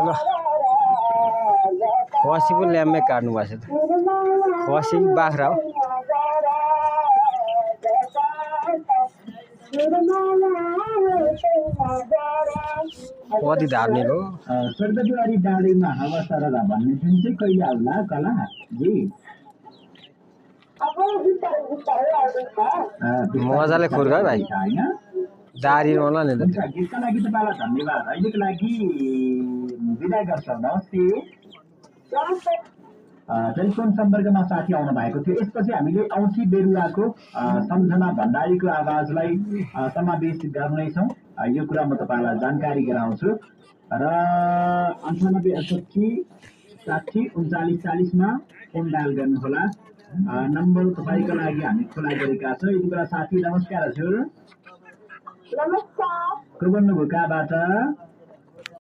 ल खसी पो ल्याम्मै काट्नु भएको छ त खसी बाख्रा हो कति धार्मिक हो स्वर्गद्वारी डाँडैमा हावा सरदा भन्ने जुन चाहिँ कहिले आउला कला जी मजाले खुर्क है भाइ दारी होला नि त गीतका लागि तपाईँलाई धन्यवाद अहिलेको लागि विदा गर्छौँ नमस्ते टेलिफोन सम्पर्कमा साथी आउनु भएको थियो यसपछि हामीले औँसी बेरुवाको सम्झना भण्डारीको आवाजलाई समावेश गर्नेछौँ यो कुरा म तपाईँलाई जानकारी गराउँछु र 98 68 40 39 40 मा फोन डायल गर्नुहोला नम्बर तपाईँको लागि हामी खुला गरेका छौँ यति बेला साथी नमस्कार हजुर नमस्कार को बोल्नुभयो कहाँबाट